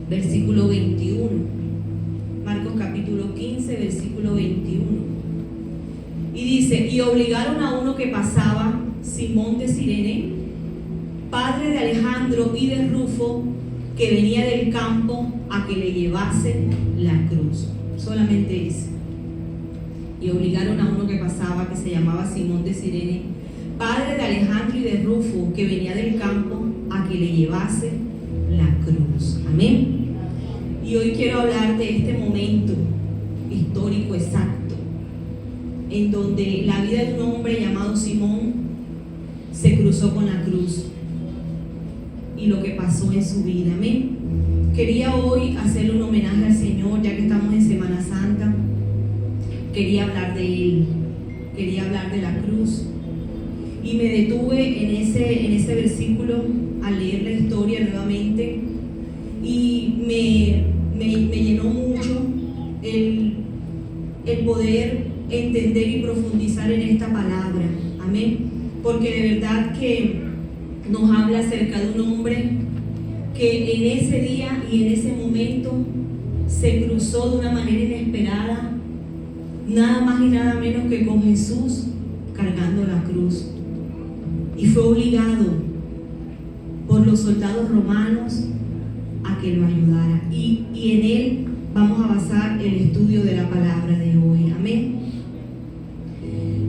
versículo 21. Marcos capítulo 15, versículo 21. Y dice: y obligaron a uno que pasaba, Simón de Cirene, padre de Alejandro y de Rufo, que venía del campo, a que le llevase la cruz. Solamente ese. Y obligaron a uno que pasaba, que se llamaba Simón de Cirene, padre de Alejandro y de Rufo, que venía del campo, a que le llevase la cruz. Amén. Y hoy quiero hablar de este momento histórico exacto, en donde la vida de un hombre llamado Simón se cruzó con la cruz y lo que pasó en su vida. Amén. Quería hoy hacerle un homenaje al Señor, ya que estamos en Semana Santa. Quería hablar de Él, quería hablar de la cruz. Y me detuve en ese versículo al leer la historia nuevamente. Y me llenó mucho el poder entender y profundizar en esta palabra. Amén. Porque de verdad que nos habla acerca de un hombre que en ese día y en ese momento se cruzó de una manera inesperada, nada más y nada menos que con Jesús cargando la cruz. Y fue obligado por los soldados romanos a que lo ayudara. Y en él vamos a basar el estudio de la palabra de hoy. Amén.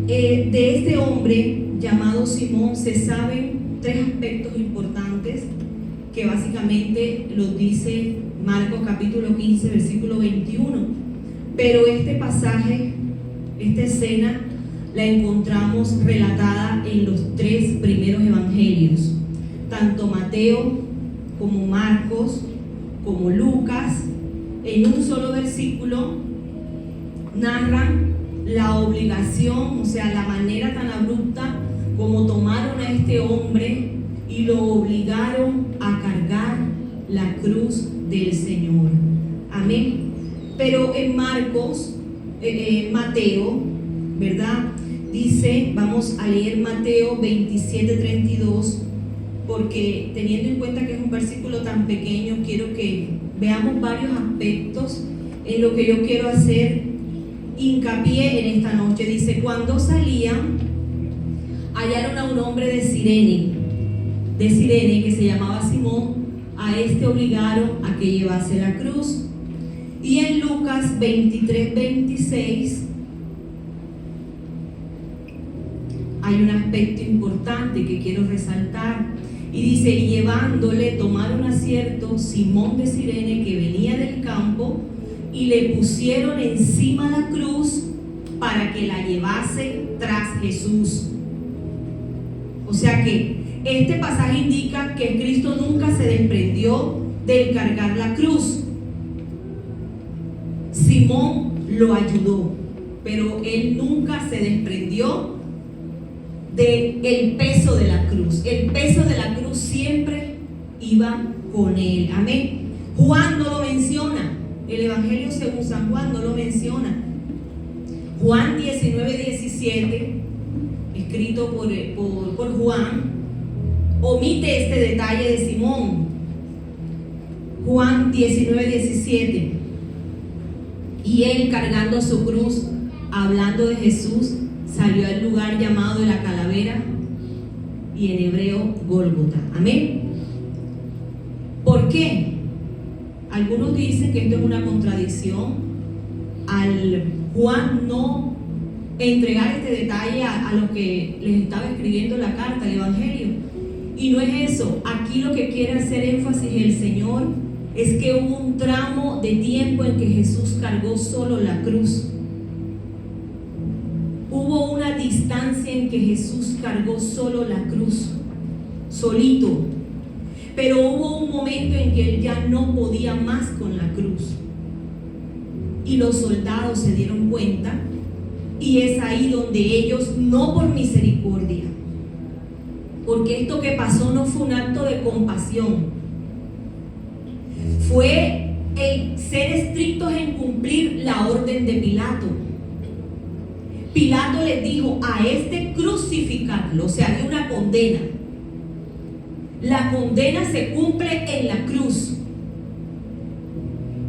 De este hombre llamado Simón se saben tres aspectos importantes que básicamente los dice Marcos capítulo 15, versículo 21. Pero este pasaje, esta escena, la encontramos relatada en los tres primeros evangelios. Tanto Mateo como Marcos como Lucas, en un solo versículo, narran la obligación, o sea, la manera tan abrupta como tomaron a este hombre y lo obligaron a cargar la cruz del Señor. Amén. Pero en Marcos, Mateo, ¿verdad? Dice, vamos a leer Mateo 27:32, porque teniendo en cuenta que es un versículo tan pequeño, quiero que veamos varios aspectos en lo que yo quiero hacer hincapié en esta noche. Dice: cuando salían, hallaron a un hombre de Cirene que se llamaba Simón. A este obligaron a que llevase la cruz. Y en Lucas 23:26 hay un aspecto importante que quiero resaltar. Y dice: y llevándole, tomaron a cierto Simón de Cirene que venía del campo, y le pusieron encima la cruz para que la llevase tras Jesús. O sea que este pasaje indica que Cristo nunca se desprendió del cargar la cruz. Simón lo ayudó, pero él nunca se desprendió del peso de la cruz. El peso de la cruz siempre iba con él. Amén. Juan no lo menciona. El Evangelio según San Juan no lo menciona. Juan 19:17, escrito por Juan, omite este detalle de Simón. Juan 19:17. Y él, cargando su cruz, hablando de Jesús, salió al lugar llamado de la calavera, y en hebreo Gólgota. Amén. ¿Por qué? Algunos dicen que esto es una contradicción al Juan no entregar este detalle a los que les estaba escribiendo la carta, el Evangelio. Y no es eso. Aquí lo que quiere hacer énfasis el Señor es que hubo un tramo de tiempo en que Jesús cargó solo la cruz. Hubo una distancia en que Jesús cargó solo la cruz, solito. Pero hubo un momento en que él ya no podía más con la cruz. Y los soldados se dieron cuenta, y es ahí donde ellos, no por misericordia, porque esto que pasó no fue un acto de compasión, fue el ser estrictos en cumplir la orden de Pilato. Pilato les dijo: a este crucificarlo, o sea, había una condena. La condena se cumple en la cruz.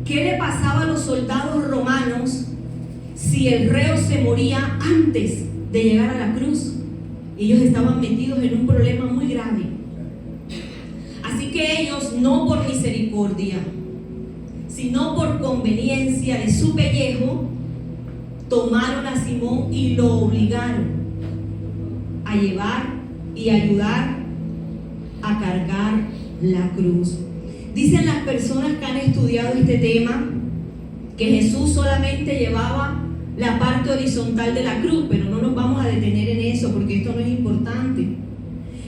¿Qué le pasaba a los soldados romanos si el reo se moría antes de llegar a la cruz? Ellos estaban metidos en un problema muy grave. Así que ellos, no por misericordia, sino por conveniencia de su pellejo, tomaron a Simón y lo obligaron a llevar y ayudar a cargar la cruz. Dicen las personas que han estudiado este tema que Jesús solamente llevaba la parte horizontal de la cruz, pero no nos vamos a detener en eso porque esto no es importante.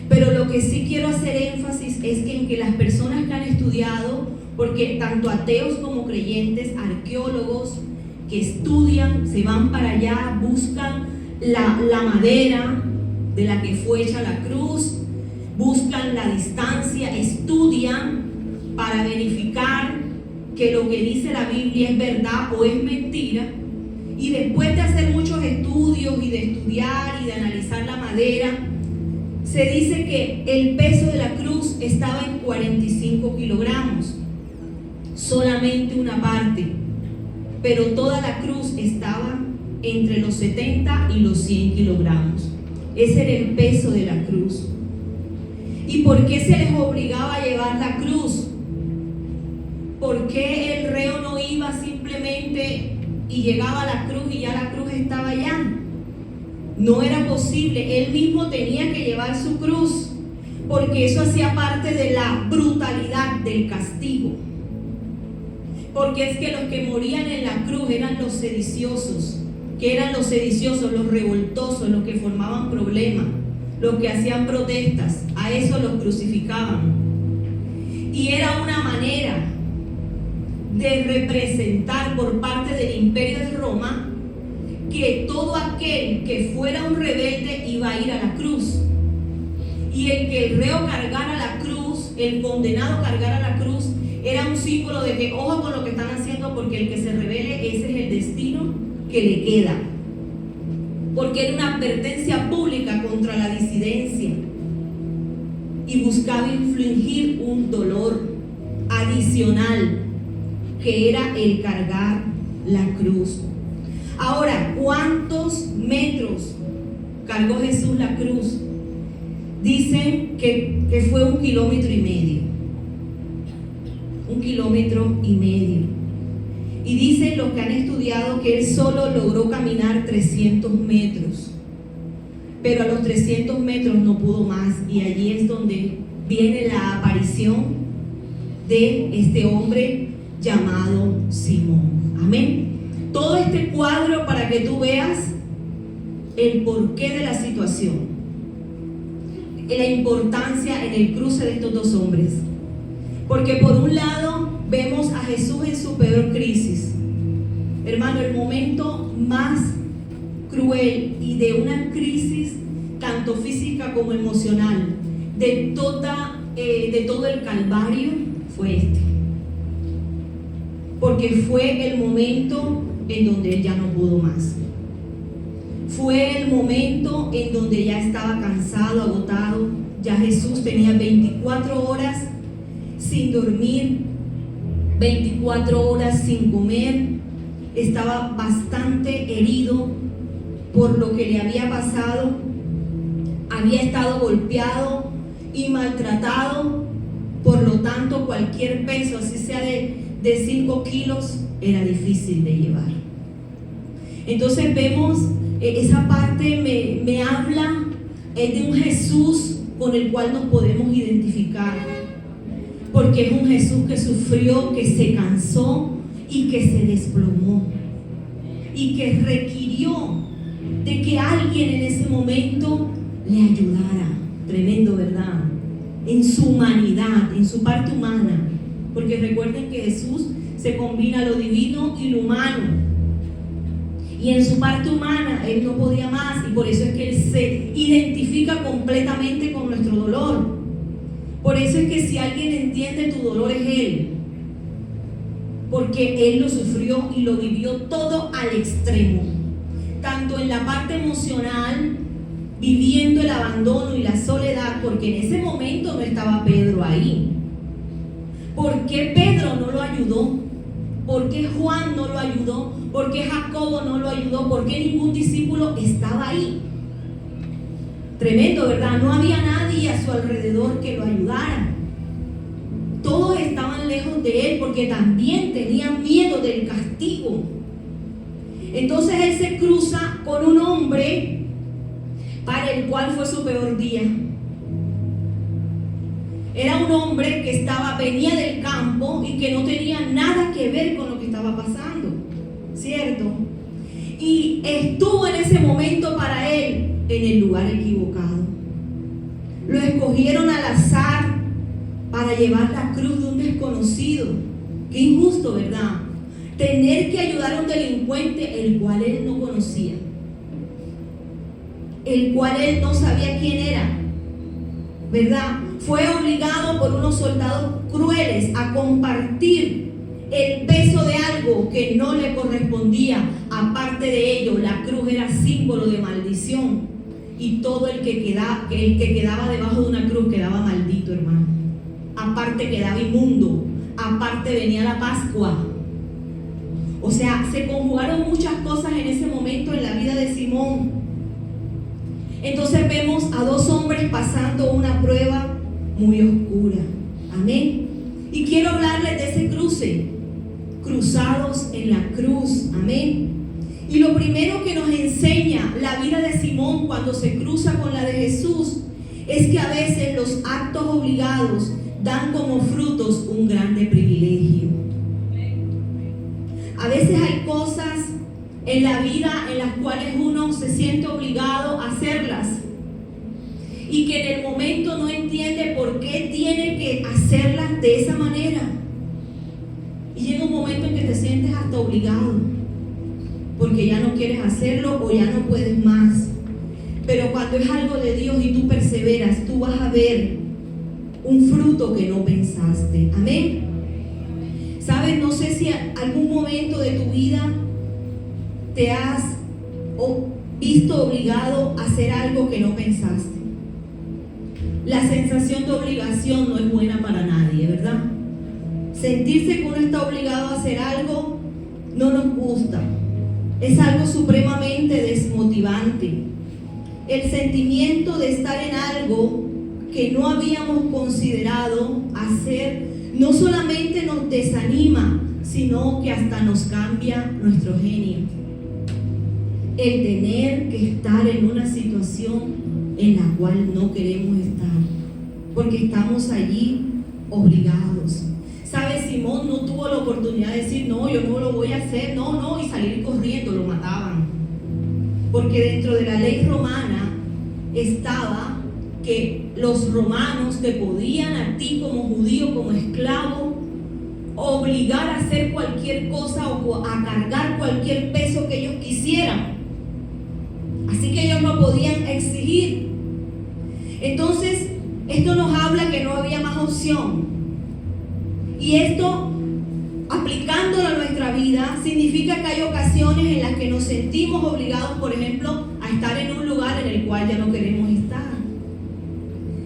Pero lo que sí quiero hacer énfasis es que en que las personas que han estudiado, porque tanto ateos como creyentes, arqueólogos que estudian, se van para allá, buscan la madera de la que fue hecha la cruz, buscan la distancia, estudian para verificar que lo que dice la Biblia es verdad o es mentira. Y después de hacer muchos estudios y de estudiar y de analizar la madera, se dice que el peso de la cruz estaba en 45 kilogramos, solamente una parte, pero toda la cruz estaba entre los 70 y los 100 kilogramos. Ese era el peso de la cruz. ¿Y por qué se les obligaba a llevar la cruz? ¿Por qué el reo no iba simplemente y llegaba a la cruz y ya la cruz estaba allá? No era posible. Él mismo tenía que llevar su cruz, porque eso hacía parte de la brutalidad del castigo. Porque es que los que morían en la cruz eran los sediciosos. ¿Qué eran los sediciosos? Los revoltosos, los que formaban problemas, los que hacían protestas. A eso los crucificaban. Y era una manera de representar por parte del Imperio de Roma que todo aquel que fuera un rebelde iba a ir a la cruz, y el que el reo cargara la cruz, el condenado cargara la cruz, era un símbolo de que ojo con lo que están haciendo, porque el que se rebele, ese es el destino que le queda, porque era una advertencia pública contra la disidencia y buscaba infligir un dolor adicional que era el cargar la cruz. Ahora, ¿cuántos metros cargó Jesús la cruz? Dicen que fue 1,5 kilómetros. 1,5 kilómetros. Y dicen los que han estudiado que él solo logró caminar 300 metros. Pero a los 300 metros no pudo más. Y allí es donde viene la aparición de este hombre llamado Simón. Amén. Todo este cuadro para que tú veas el porqué de la situación, la importancia en el cruce de estos dos hombres. Porque por un lado vemos a Jesús en su peor crisis. Hermano, el momento más cruel y de una crisis tanto física como emocional de todo el Calvario fue este. Porque fue el momento en donde él ya no pudo más. Fue el momento en donde ya estaba cansado, agotado. Ya Jesús tenía 24 horas sin dormir, 24 horas sin comer. Estaba bastante herido por lo que le había pasado. Había estado golpeado y maltratado. Por lo tanto, cualquier peso, así sea de 5 kilos, era difícil de llevar. Entonces vemos, esa parte me habla de un Jesús con el cual nos podemos identificar, porque es un Jesús que sufrió, que se cansó y que se desplomó, y que requirió de que alguien en ese momento le ayudara. Tremendo, ¿verdad? En su humanidad, en su parte humana, porque recuerden que Jesús se combina lo divino y lo humano, y en su parte humana él no podía más, y por eso es que él se identifica completamente con nuestro dolor. Por eso es que si alguien entiende tu dolor es él, porque él lo sufrió y lo vivió todo al extremo, tanto en la parte emocional, viviendo el abandono y la soledad, porque en ese momento no estaba Pedro ahí. ¿Por qué Pedro no lo ayudó? ¿Por qué Juan no lo ayudó? ¿Por qué Jacobo no lo ayudó? ¿Por qué ningún discípulo estaba ahí? Tremendo, ¿verdad? No había nadie a su alrededor que lo ayudara. Todos estaban lejos de él porque también tenían miedo del castigo. Entonces él se cruza con un hombre para el cual fue su peor día. Era un hombre que venía del campo y que no tenía nada que ver con lo que estaba pasando, ¿cierto? Y estuvo en ese momento para él en el lugar equivocado. Lo escogieron al azar para llevar la cruz de un desconocido. Qué injusto, ¿verdad? Tener que ayudar a un delincuente el cual él no conocía, el cual él no sabía quién era, ¿verdad? Fue obligado por unos soldados crueles a compartir el peso de algo que no le correspondía. Aparte de ello, la cruz era símbolo de maldición y todo el que quedaba debajo de una cruz quedaba maldito, hermano. Aparte quedaba inmundo, aparte venía la Pascua. O sea, se conjugaron muchas cosas en ese momento en la vida de Simón. Entonces vemos a dos hombres pasando una prueba muy oscura. Amén. Y quiero hablarles de ese cruce, cruzados en la cruz. Amén. Y lo primero que nos enseña la vida de Simón cuando se cruza con la de Jesús es que a veces los actos obligados dan como frutos un grande privilegio. A veces hay cosas en la vida en las cuales uno se siente obligado a hacerlas y que en el momento no entiende por qué tiene que hacerlas de esa manera. Y llega un momento en que te sientes hasta obligado porque ya no quieres hacerlo o ya no puedes más. Pero cuando es algo de Dios y tú perseveras, tú vas a ver un fruto que no pensaste. Amén. ¿Sabes? No sé si algún momento de tu vida te has visto obligado a hacer algo que no pensaste. La sensación de obligación no es buena para nadie, ¿verdad? Sentirse que uno está obligado a hacer algo no nos gusta. Es algo supremamente desmotivante. El sentimiento de estar en algo que no habíamos considerado hacer no solamente nos desanima, sino que hasta nos cambia nuestro genio. El tener que estar en una situación en la cual no queremos estar, porque estamos allí obligados. ¿Sabes? Simón no tuvo la oportunidad de decir, no, yo no lo voy a hacer, no, y salir corriendo, lo mataban. Porque dentro de la ley romana estaba que los romanos te podían a ti como judío, como esclavo, obligar a hacer cualquier cosa o a cargar cualquier peso que ellos quisieran. Así que ellos no podían exigir. Entonces, esto nos habla que no había más opción. Y esto, aplicándolo a nuestra vida, significa que hay ocasiones en las que nos sentimos obligados, por ejemplo, a estar en un lugar en el cual ya no queremos estar.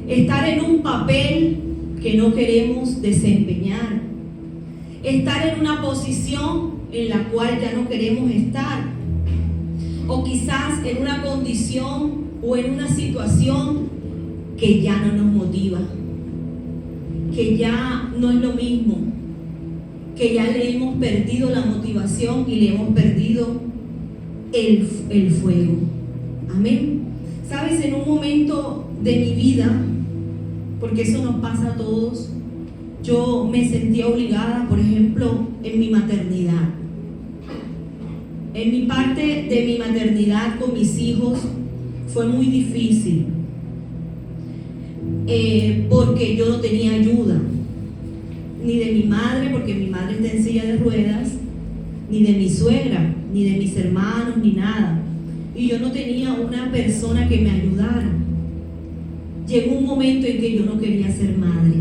Estar en un papel que no queremos desempeñar. Estar en una posición en la cual ya no queremos estar. O quizás en una condición o en una situación que ya no nos motiva, que ya no es lo mismo, que ya le hemos perdido la motivación y le hemos perdido el fuego. Amén. Sabes, en un momento de mi vida, porque eso nos pasa a todos, yo me sentía obligada, por ejemplo, en mi maternidad. En mi parte de mi maternidad con mis hijos fue muy difícil, porque yo no tenía ayuda, ni de mi madre, porque mi madre está en silla de ruedas, ni de mi suegra, ni de mis hermanos, ni nada. Y yo no tenía una persona que me ayudara. Llegó un momento en que yo no quería ser madre.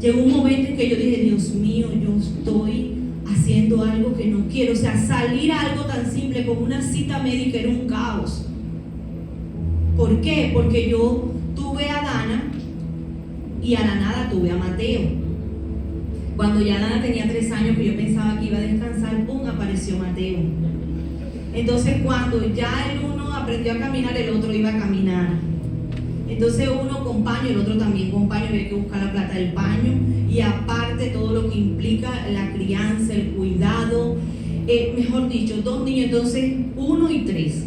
Llegó un momento en que yo dije, Dios mío, yo estoy haciendo algo que no quiero. O sea, salir a algo tan simple como una cita médica era un caos. ¿Por qué? Porque yo tuve a Dana y a la nada tuve a Mateo. Cuando ya Dana tenía 3 años, que yo pensaba que iba a descansar, ¡pum!, apareció Mateo. Entonces cuando ya el uno aprendió a caminar, el otro iba a caminar. Entonces uno con paño, el otro también con paño, había que buscar la plata del paño, y aparte todo lo que implica la crianza, el cuidado, mejor dicho, 2 niños, entonces 1 y 3,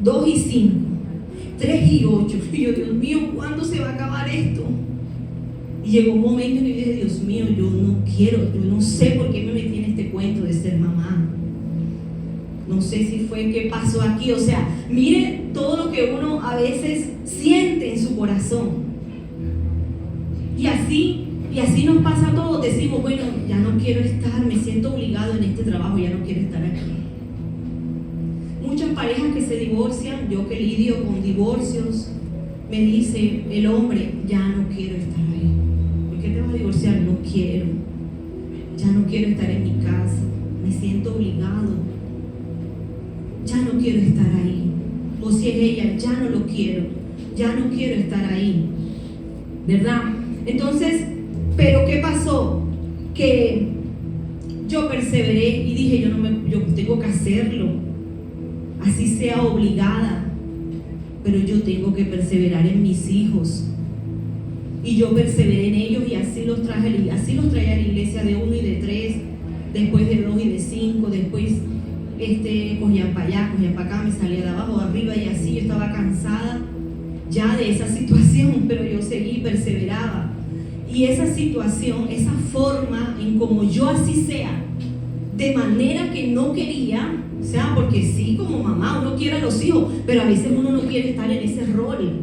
2 y 5, 3 y 8. Y yo, Dios mío, ¿cuándo se va a acabar esto? Y llegó un momento en que yo dije, Dios mío, yo no quiero, yo no sé por qué me metí en este cuento de ser mamá. No sé si fue qué pasó aquí, o sea, mire todo lo que uno a veces siente en su corazón. Y así nos pasa a todos, decimos, bueno, ya no quiero estar, me siento obligado en este trabajo, ya no quiero estar aquí. Muchas parejas que se divorcian, yo que lidio con divorcios, me dice el hombre, ya no quiero estar ahí. ¿Por qué te vas a divorciar? No quiero, ya no quiero estar en mi casa, me siento obligado, ya no quiero estar ahí. O si es ella, ya no lo quiero, ya no quiero estar ahí, ¿verdad? Entonces, pero ¿qué pasó? Que yo perseveré y dije, yo tengo que hacerlo, así sea obligada, pero yo tengo que perseverar en mis hijos. Y yo perseveré en ellos, y así los traía a la iglesia de 1 y de 3, después de 2 y de 5, después cogían para allá, cogían para acá, me salía de abajo, de arriba, y así. Yo estaba cansada ya de esa situación, pero yo seguí, perseveraba. Y esa situación, esa forma en como yo así sea, de manera que no quería, o sea, porque sí, como mamá uno quiere a los hijos, pero a veces uno no quiere estar en ese rol.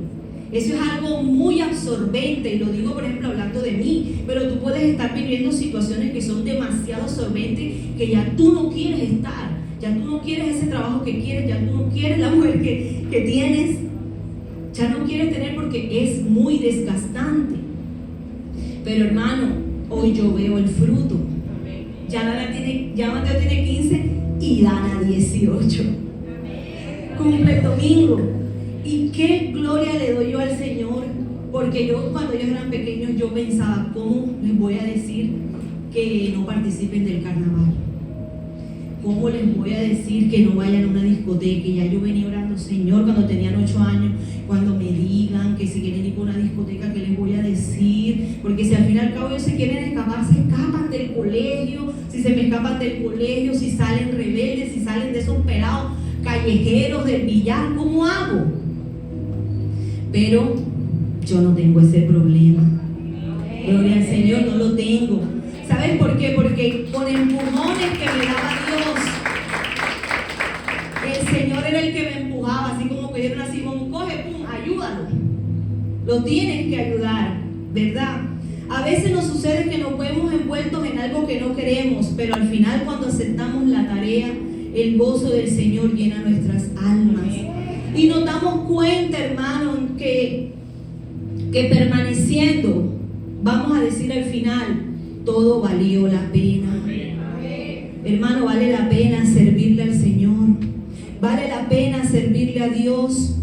Eso es algo muy absorbente, y lo digo, por ejemplo, hablando de mí, pero tú puedes estar viviendo situaciones que son demasiado absorbentes, que ya tú no quieres estar, ya tú no quieres ese trabajo que quieres, ya tú no quieres la mujer que tienes, ya no quieres tener, porque es muy desgastante. Pero hermano, hoy yo veo el fruto. Ya Mateo tiene 15 y Dana 18. Cumple el domingo. Y qué gloria le doy yo al Señor, porque yo, cuando ellos eran pequeños, yo pensaba, ¿cómo les voy a decir que no participen del carnaval? ¿Cómo les voy a decir que no vayan a una discoteca? Y ya yo venía orando, Señor, cuando tenían 8 años, cuando me digan que si quieren ir por una discoteca, ¿qué les voy a decir? Porque si al fin y al cabo ellos se quieren escapar, se escapan del colegio. Si se me escapan del colegio, si salen rebeldes, si salen de esos pelados callejeros del billar, ¿cómo hago? Pero yo no tengo ese problema. Gloria al Señor, no lo tengo. ¿Sabes por qué? Porque con empujones que me daba Dios, el Señor era el que me empujaba, así como que dieron a Simón, coge, pum, ayúdalo. Lo tienes que ayudar, ¿verdad? A veces nos sucede que nos vemos envueltos en algo que no queremos, pero al final, cuando aceptamos la tarea, el gozo del Señor llena nuestras almas. Y nos damos cuenta, hermano, que permaneciendo, vamos a decir al final, todo valió la pena. Hermano, vale la pena servirle al Señor. Vale la pena servirle a Dios.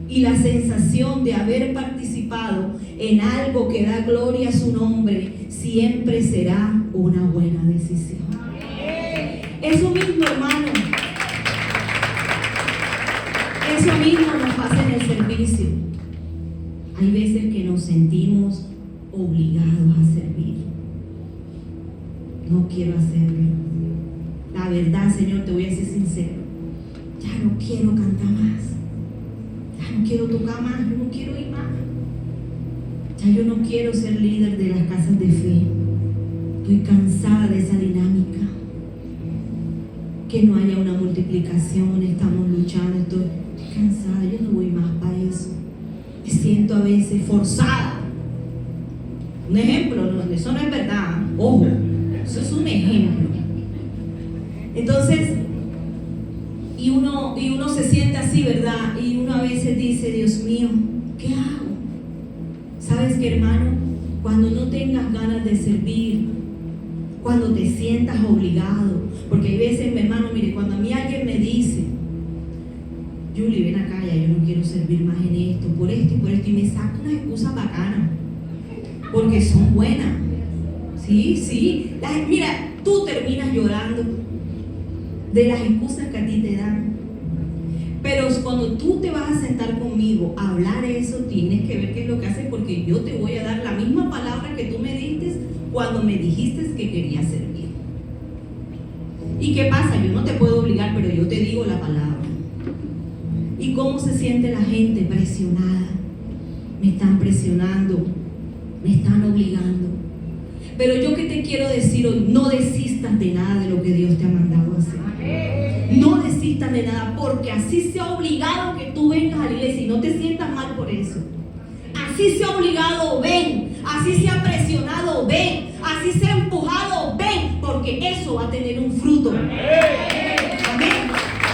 Y la sensación de haber participado en algo que da gloria a su nombre siempre será una buena decisión. Eso mismo, hermano. Eso mismo nos pasa en el servicio. Hay veces que nos sentimos obligados a servir. No quiero hacerlo. La verdad, Señor, te voy a ser sincero. Ya no quiero cantar más. Ya no quiero tocar más. Yo no quiero ir más. Ya yo no quiero ser líder de las casas de fe. Estoy cansada de esa dinámica. Que no haya una multiplicación. Estamos luchando. Estoy cansada. Yo no voy más para eso. Me siento a veces forzada. Un ejemplo, no, eso no es verdad. Ojo, eso es un ejemplo. Entonces, y uno se siente así, ¿verdad? Y uno a veces dice, Dios mío, ¿qué hago? ¿Sabes qué, hermano? Cuando no tengas ganas de servir, cuando te sientas obligado, porque hay veces, mi hermano, mire, cuando a mí alguien me dice, Julie, ven acá, ya yo no quiero servir más en esto, y me saca unas excusas bacanas, porque son buenas. Sí. Mira, tú terminas llorando de las excusas que a ti te dan. Pero cuando tú te vas a sentar conmigo a hablar eso, tienes que ver qué es lo que haces, porque yo te voy a dar la misma palabra que tú me diste cuando me dijiste que querías servir. ¿Y qué pasa? Yo no te puedo obligar, pero yo te digo la palabra. ¿Y cómo se siente la gente? Presionada. Me están presionando, me están obligando. Pero yo que te quiero decir hoy, no desistas de nada de lo que Dios te ha mandado a hacer. No desistas de nada, porque así se ha obligado que tú vengas a la iglesia, y no te sientas mal por eso. Así se ha obligado, ven. Así se ha presionado, ven. Así se ha empujado, ven, porque eso va a tener un fruto. Amén.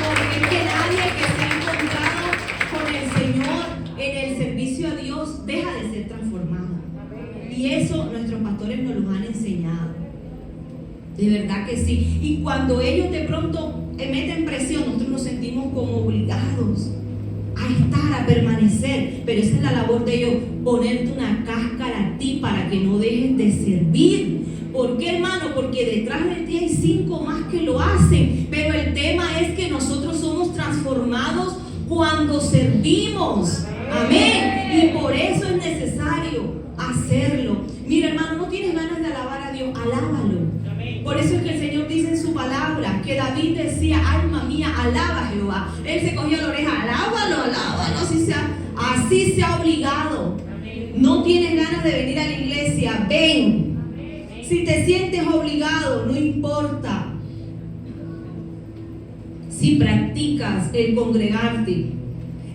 Porque es que nadie que se ha encontrado con el Señor en el servicio a Dios deja de ser transformado. Y eso nuestros pastores nos lo han enseñado. De verdad que sí. Y cuando ellos de pronto meten presión, nosotros nos sentimos como obligados a estar, a permanecer. Pero esa es la labor de ellos, ponerte una cáscara a ti para que no dejes de servir. ¿Por qué, hermano? Porque detrás de ti hay 5 más que lo hacen. Pero el tema es que nosotros somos transformados cuando servimos. Amén. Y por eso es necesario hacerlo. Mira, hermano, no tienes ganas de alabar a Dios, alábalo. Por eso es que el Señor dice en su palabra que David decía: alma mía, alaba a Jehová. Él se cogía la oreja: alábalo, así se ha obligado. No tienes ganas de venir a la iglesia, ven. Si te sientes obligado, no importa. Si practicas el congregarte,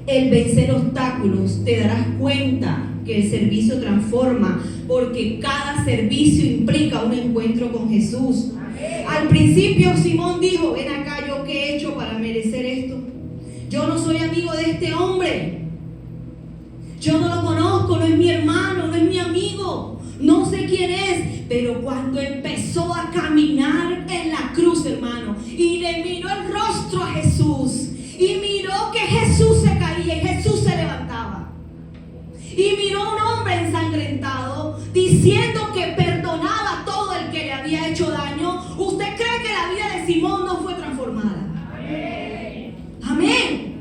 el vencer obstáculos, te darás cuenta que el servicio transforma, porque cada servicio implica un encuentro con Jesús. Al principio Simón dijo: ven acá, ¿yo qué he hecho para merecer esto? Yo no soy amigo de este hombre, yo no lo conozco, no es mi hermano, no es mi amigo, no sé quién es. Pero cuando empezó a caminar en la cruz, hermano, y le miró el rostro a Jesús, y miró que Jesús se caía y Jesús se levantaba, y miró a un hombre ensangrentado diciendo que perdonaba a todo el que le había hecho daño, ¿usted cree que la vida de Simón no fue transformada? Amén. Amén.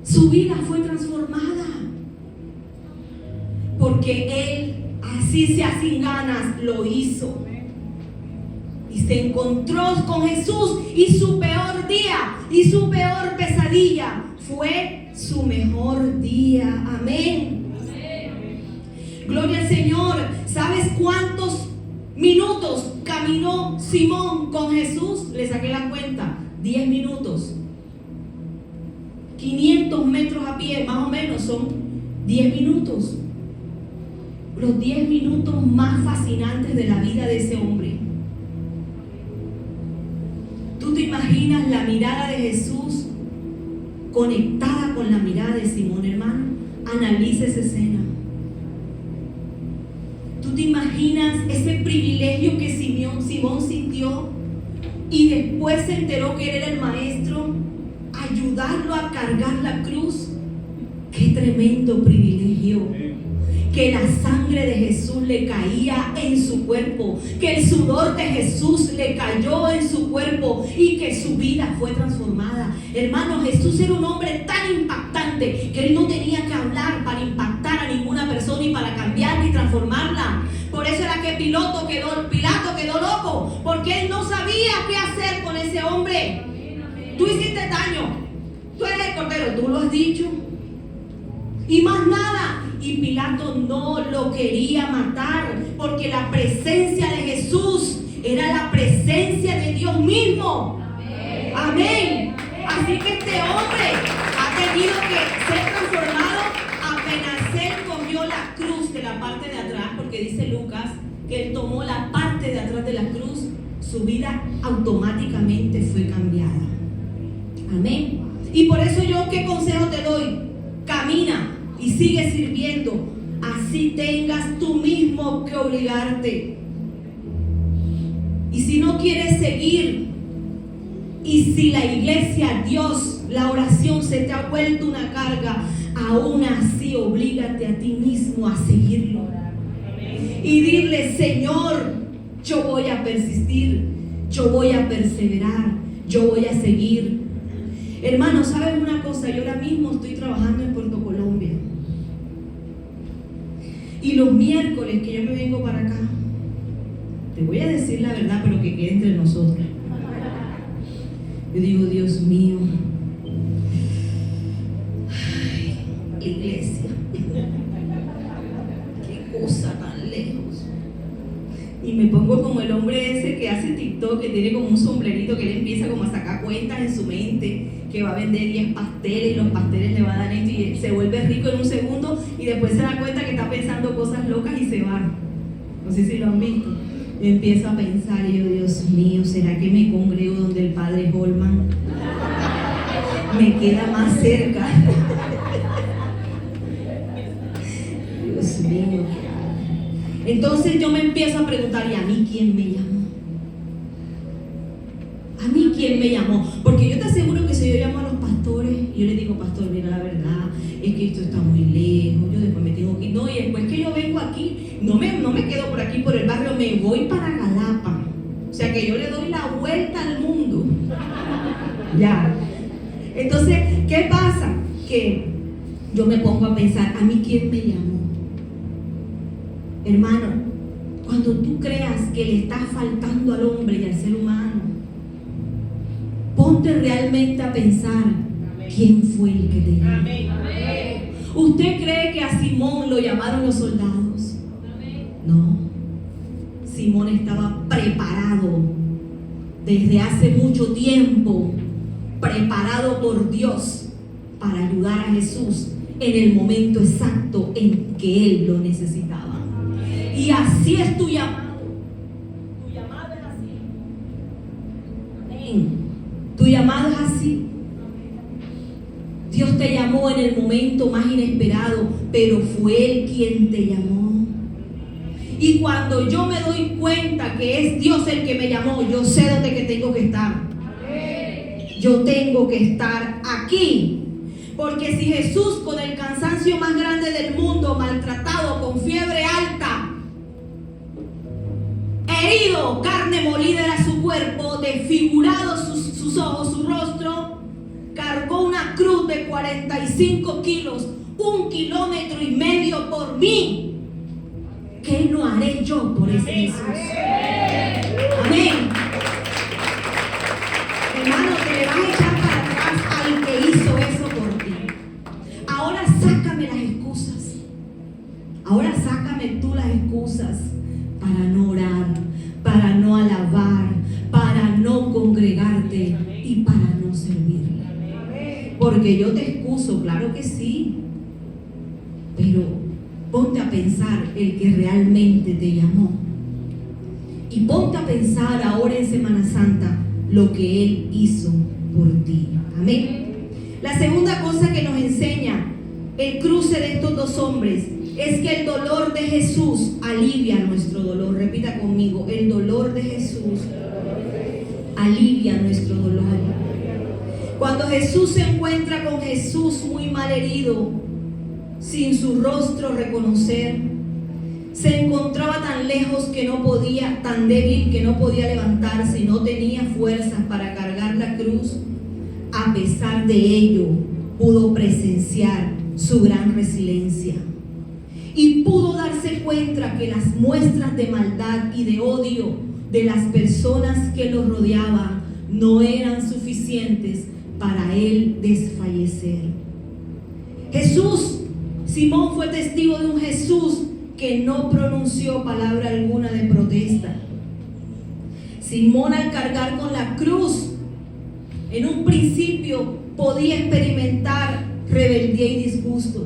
Su vida fue transformada, porque él, así sea sin ganas, lo hizo. Y se encontró con Jesús, y su peor día y su peor pesadilla fue su mejor día. Amén. Gloria al Señor. ¿Sabes cuántos minutos caminó Simón con Jesús? Le saqué la cuenta: 10 minutos. 500 metros a pie, más o menos, son 10 minutos. Los 10 minutos más fascinantes de la vida de ese hombre. ¿Tú te imaginas la mirada de Jesús conectada con la mirada de Simón, hermano? Analiza esa escena. ¿Tú te imaginas ese privilegio que Simón sintió, y después se enteró que él era el maestro, ayudarlo a cargar la cruz? ¡Qué tremendo privilegio! Que la sangre de Jesús le caía en su cuerpo, que el sudor de Jesús le cayó en su cuerpo, y que su vida fue transformada. Hermano, Jesús era un hombre tan impactante que él no tenía que hablar para impactar a ninguna persona y para cambiarla y transformarla. Por eso era que Pilato quedó loco, porque él no sabía qué hacer con ese hombre. Tú hiciste daño, tú eres el Cordero, tú lo has dicho, y más nada. Y Pilato no lo quería matar, porque la presencia de Jesús era la presencia de Dios mismo. Amén. Así que este hombre ha tenido que ser transformado apenas él cogió la cruz de la parte de atrás, porque dice Lucas que él tomó la parte de atrás de la cruz. Su vida automáticamente fue cambiada. Amén. Y por eso yo, ¿qué consejo te doy? Camina y sigue sirviendo, así tengas tú mismo que obligarte. Y si no quieres seguir, y si la iglesia, Dios, la oración se te ha vuelto una carga, aún así oblígate a ti mismo a seguirlo. y dile: Señor, yo voy a persistir, yo voy a perseverar, yo voy a seguir. Hermano, ¿sabes una cosa? Yo ahora mismo estoy trabajando en Puerto Colombia. Y los miércoles que yo me vengo para acá, te voy a decir la verdad, pero que quede entre nosotros. Yo digo: Dios mío, ay, iglesia, qué cosa tan lejos. Y me pongo como el hombre ese que hace TikTok, que tiene como un sombrerito, que él empieza como a sacar cuentas en su mente, que va a vender 10 pasteles y los pasteles le va a dar esto, y se vuelve rico en un segundo y después se da cuenta que está pensando cosas locas y se va. No sé si lo han visto. Yo empiezo a pensar y yo: Dios mío, ¿será que me congrego donde el padre Holman? Me queda más cerca. Dios mío. Entonces yo me empiezo a preguntar: ¿y a mí quién me llamó? ¿A mí quién me llamó? Porque yo te aseguro que si yo llamo a los pastores y yo les digo: pastor, mira, la verdad es que esto está muy lejos, yo después me tengo que ir. No, y después que yo vengo aquí, no me quedo por aquí por el barrio, me voy para Galapa. O sea que yo le doy la vuelta al mundo. Ya. Entonces, ¿qué pasa? Que yo me pongo a pensar: ¿a mí quién me llamó? Hermano, cuando tú creas que le está faltando al hombre y al ser humano, ponte realmente a pensar: ¿quién fue el que te llamó? ¿Usted cree que a Simón lo llamaron los soldados? No. Simón estaba preparado desde hace mucho tiempo, preparado por Dios para ayudar a Jesús en el momento exacto en que Él lo necesitaba. Y así es tu llamado. Tu llamado es así. Amén. Tu llamado es así. Dios te llamó en el momento más inesperado, pero fue Él quien te llamó. Y cuando yo me doy cuenta que es Dios el que me llamó, yo sé dónde que tengo que estar. Yo tengo que estar aquí. Porque si Jesús, con el cansancio más grande del mundo, maltratado, con fiebre alta, herido, carne molida era su cuerpo, desfigurado sus ojos, su rostro, cargó una cruz de 45 kilos, 1,5 kilómetros por mí, ¿qué no haré yo por ese Jesús? Amén. Hermano, te le vas a echar para atrás al que hizo eso por ti. Ahora sácame las excusas. Ahora sácame tú las excusas para no orar, para no alabar, para no congregarte y para no servirle. Porque yo te excuso, claro que sí, pero ponte a pensar el que realmente te llamó. Y ponte a pensar ahora en Semana Santa lo que Él hizo por ti. Amén. La segunda cosa que nos enseña el cruce de estos dos hombres es que el dolor de Jesús alivia nuestro dolor. Repita conmigo: el dolor de Jesús alivia nuestro dolor. Cuando Jesús se encuentra con Jesús muy mal herido, sin su rostro reconocer, se encontraba tan lejos que no podía, tan débil que no podía levantarse y no tenía fuerzas para cargar la cruz. A pesar de ello, pudo presenciar su gran resiliencia y pudo darse cuenta que las muestras de maldad y de odio de las personas que lo rodeaban no eran suficientes para él desfallecer. Simón fue testigo de un Jesús que no pronunció palabra alguna de protesta. Simón, al cargar con la cruz, en un principio podía experimentar rebeldía y disgusto,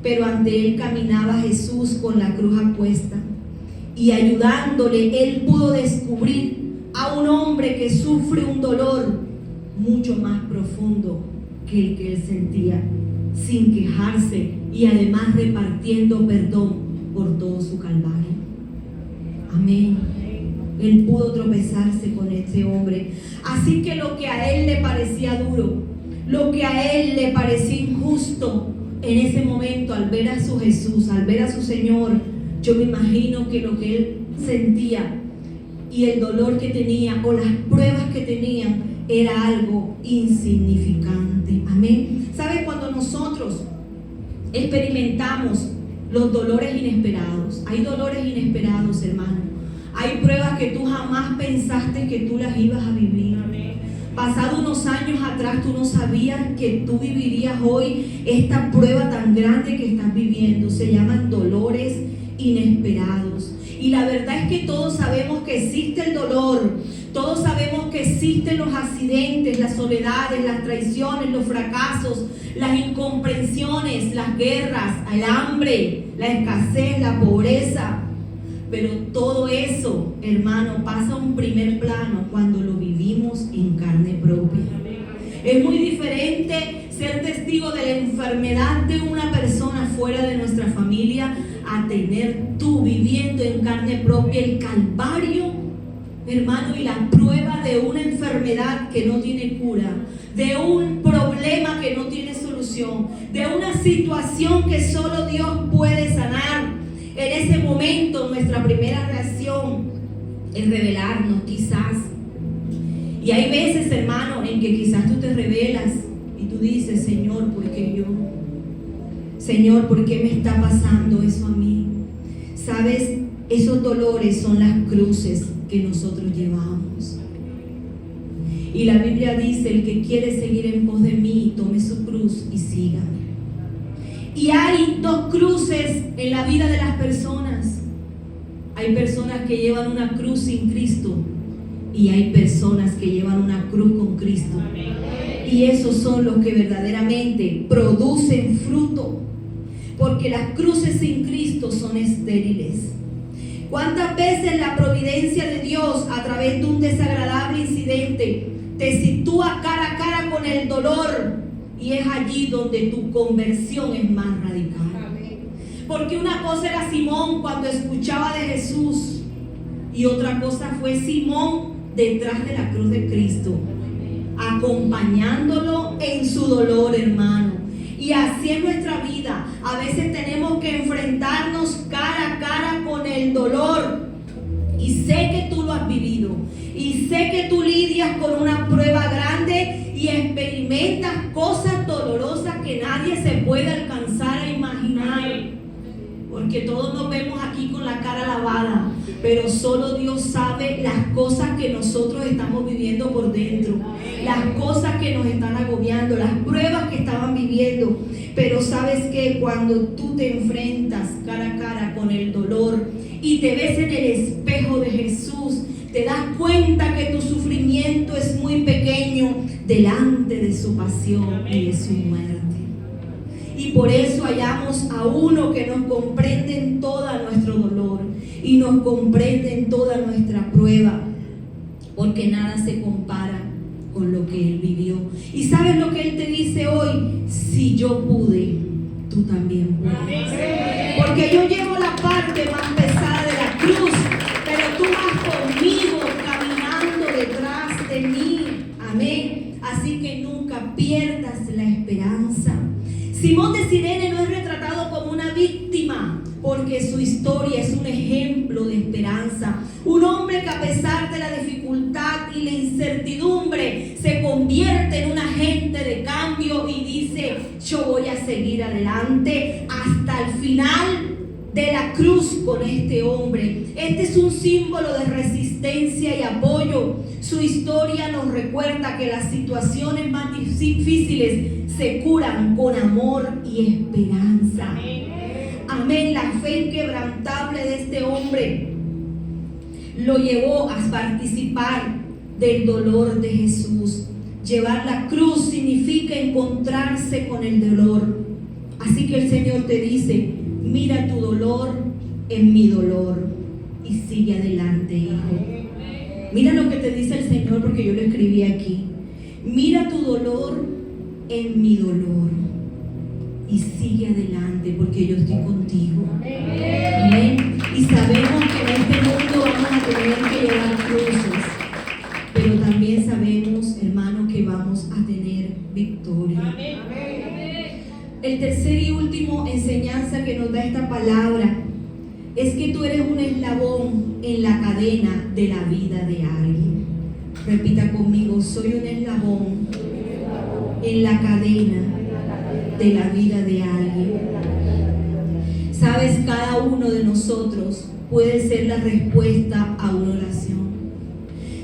pero ante él caminaba Jesús con la cruz apuesta, y ayudándole él pudo descubrir a un hombre que sufre un dolor mucho más profundo que el que él sentía, sin quejarse y además repartiendo perdón por todo su calvario. Amén. Él pudo tropezarse con este hombre. Así que lo que a él le parecía duro, lo que a él le parecía injusto, en ese momento, al ver a su Jesús, al ver a su Señor, yo me imagino que lo que él sentía y el dolor que tenía o las pruebas que tenían era algo insignificante. Amén. ¿Sabe? Cuando nosotros experimentamos los dolores inesperados, hay dolores inesperados, hermano, hay pruebas que tú jamás pensaste que tú las ibas a vivir. Pasado unos años atrás tú no sabías que tú vivirías hoy esta prueba tan grande que estás viviendo. Se llaman dolores inesperados. Y la verdad es que todos sabemos que existe el dolor, todos sabemos que existen los accidentes, las soledades, las traiciones, los fracasos, las incomprensiones, las guerras, el hambre, la escasez, la pobreza. Pero todo eso, hermano, pasa a un primer plano cuando lo vivimos en carne propia. Es muy diferente ser testigo de la enfermedad de una persona fuera de nuestra familia a tener tú viviendo en carne propia el calvario, hermano, y la prueba de una enfermedad que no tiene cura, de un problema que no tiene solución, de una situación que solo Dios puede sanar. En ese momento nuestra primera reacción es rebelarnos, quizás. Y hay veces, hermano, en que quizás tú te rebelas y tú dices: Señor, ¿por qué yo? Señor, ¿por qué me está pasando eso a mí? ¿Sabes? Esos dolores son las cruces que nosotros llevamos. Y la Biblia dice: el que quiere seguir en pos de mí, tome su cruz y sígame. Y hay dos cruces en la vida de las personas. Hay personas que llevan una cruz sin Cristo y hay personas que llevan una cruz con Cristo. Y esos son los que verdaderamente producen fruto, porque las cruces sin Cristo son estériles. ¿Cuántas veces la providencia de Dios a través de un desagradable incidente te sitúa cara a cara con el dolor? Y es allí donde tu conversión es más radical. Porque una cosa era Simón cuando escuchaba de Jesús y otra cosa fue Simón detrás de la cruz de Cristo, acompañándolo en su dolor, hermano. Y así es nuestra vida. A veces tenemos que enfrentarnos cara a cara con el dolor. Y sé que tú lo has vivido. Y sé que tú lidias con una prueba grande y experimentas cosas dolorosas que nadie se puede alcanzar a imaginar. Porque todos nos vemos aquí con la cara lavada, pero solo Dios sabe las cosas que nosotros estamos viviendo por dentro, las cosas que nos están agobiando, las pruebas que estaban viviendo. Pero sabes que cuando tú te enfrentas cara a cara con el dolor y te ves en el espejo de Jesús, te das cuenta que tu sufrimiento es muy pequeño delante de su pasión y de su muerte. Y por eso hallamos a uno que nos comprende en todo nuestro dolor y nos comprende en toda nuestra prueba, porque nada se compara con lo que Él vivió. ¿Y sabes lo que Él te dice hoy? Si yo pude, tú también puedes. Porque yo llevo la parte más pesada de la cruz, pero tú vas conmigo caminando detrás de mí. Amén. Así que nunca pierdas la esperanza. Simón de Cirene no es retratado como una víctima, porque su historia es un ejemplo de esperanza. Un hombre que a pesar de la dificultad y la incertidumbre se convierte en un agente de cambio y dice: yo voy a seguir adelante hasta el final de la cruz con este hombre. Este es un símbolo de resistencia y apoyo. Su historia nos recuerda que las situaciones más difíciles se curan con amor y esperanza. Amén. La fe inquebrantable de este hombre lo llevó a participar del dolor de Jesús. Llevar la cruz significa encontrarse con el dolor. Así que el Señor te dice: mira tu dolor en mi dolor y sigue adelante, hijo. Mira lo que te dice el Señor, porque yo lo escribí aquí. Mira tu dolor en mi dolor y sigue adelante, porque yo estoy contigo. Amén. Y sabemos que en este mundo vamos a tener que llevar cruces, pero también sabemos, hermano, que vamos a tener victoria. El tercer y último enseñanza que nos da esta palabra es que tú eres un eslabón en la cadena de la vida de alguien. Repita conmigo, soy un eslabón en la cadena de la vida de alguien. Sabes, cada uno de nosotros puede ser la respuesta a una oración.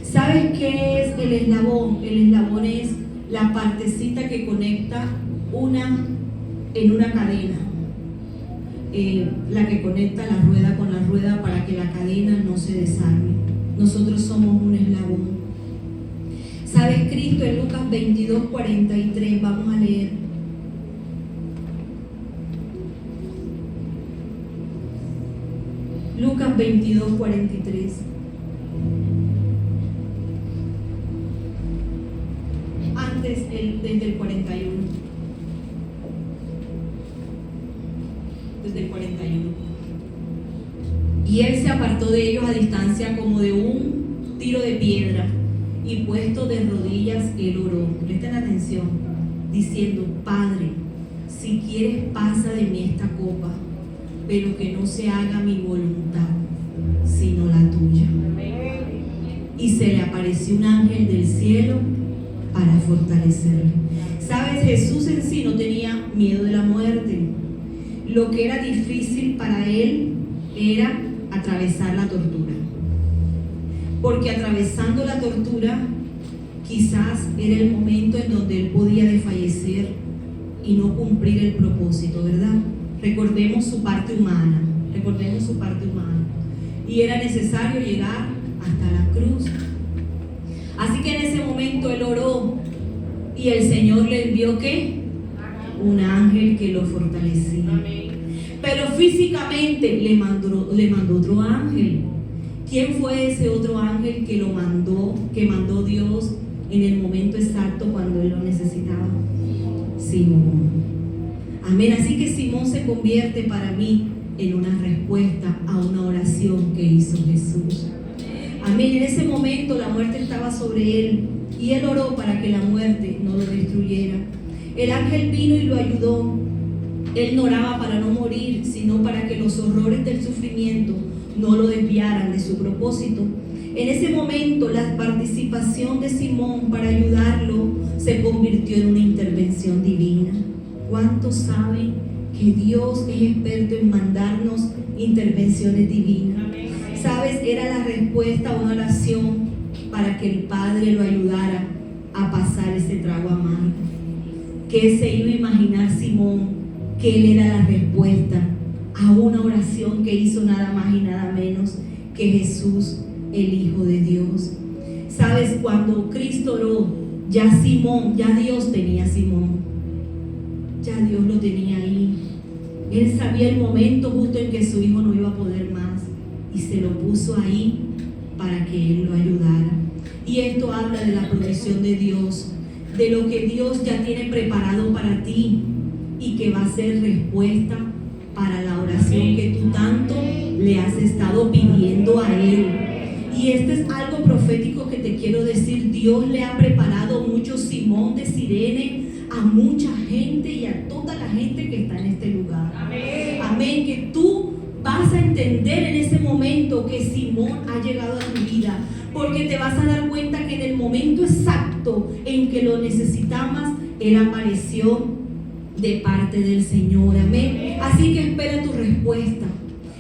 ¿Sabes qué es el eslabón? El eslabón es la partecita que conecta en una cadena. La que conecta la rueda con la rueda para que la cadena no se desarme. Nosotros somos un eslabón. ¿Sabes? Cristo en Lucas 22:43, vamos a leer. Lucas 22:43. Antes, desde el 41. Desde el 41. Y él se apartó de ellos a distancia como de un tiro de piedra, y puesto de rodillas él oró. Presten atención, diciendo: Padre, si quieres, pasa de mí esta copa, pero que no se haga mi voluntad, sino la tuya. Y se le apareció un ángel del cielo para fortalecerle. ¿Sabes? Jesús en sí no tenía miedo de la muerte. Lo que era difícil para él era atravesar la tortura. Porque atravesando la tortura, quizás era el momento en donde él podía desfallecer y no cumplir el propósito, ¿verdad? Recordemos su parte humana, y era necesario llegar hasta la cruz. Así que en ese momento él oró y el Señor le envió ¿qué? Un ángel que lo fortalecía. Pero físicamente le mandó otro ángel. ¿Quién fue ese otro ángel que mandó Dios en el momento exacto cuando él lo necesitaba? Simón. Amén. Así que Simón se convierte para mí en una respuesta a una oración que hizo Jesús. Amén. En ese momento la muerte estaba sobre él y él oró para que la muerte no lo destruyera. El ángel vino y lo ayudó. Él no oraba para no morir, sino para que los horrores del sufrimiento no lo desviaran de su propósito. En ese momento la participación de Simón para ayudarlo se convirtió en una intervención divina. ¿Cuántos saben que Dios es experto en mandarnos intervenciones divinas? ¿Sabes? Era la respuesta a una oración para que el Padre lo ayudara a pasar ese trago amargo. ¿Qué se iba a imaginar Simón? Que él era la respuesta a una oración que hizo nada más y nada menos que Jesús, el Hijo de Dios. ¿Sabes? Cuando Cristo oró, ya Dios tenía a Simón. Ya Dios lo tenía ahí. Él sabía el momento justo en que su hijo no iba a poder más y se lo puso ahí para que él lo ayudara. Y esto habla de la provisión de Dios, de lo que Dios ya tiene preparado para ti y que va a ser respuesta para la oración que tú tanto le has estado pidiendo a Él. Y este es algo profético que te quiero decir. Dios le ha preparado mucho Simón de Cirene a mucha gente y a toda la gente que está en este lugar. Amén. Amén. Que tú vas a entender en ese momento que Simón ha llegado a tu vida, porque te vas a dar cuenta que en el momento exacto en que lo necesitabas, Él apareció de parte del Señor. Amén. Así que espera tu respuesta.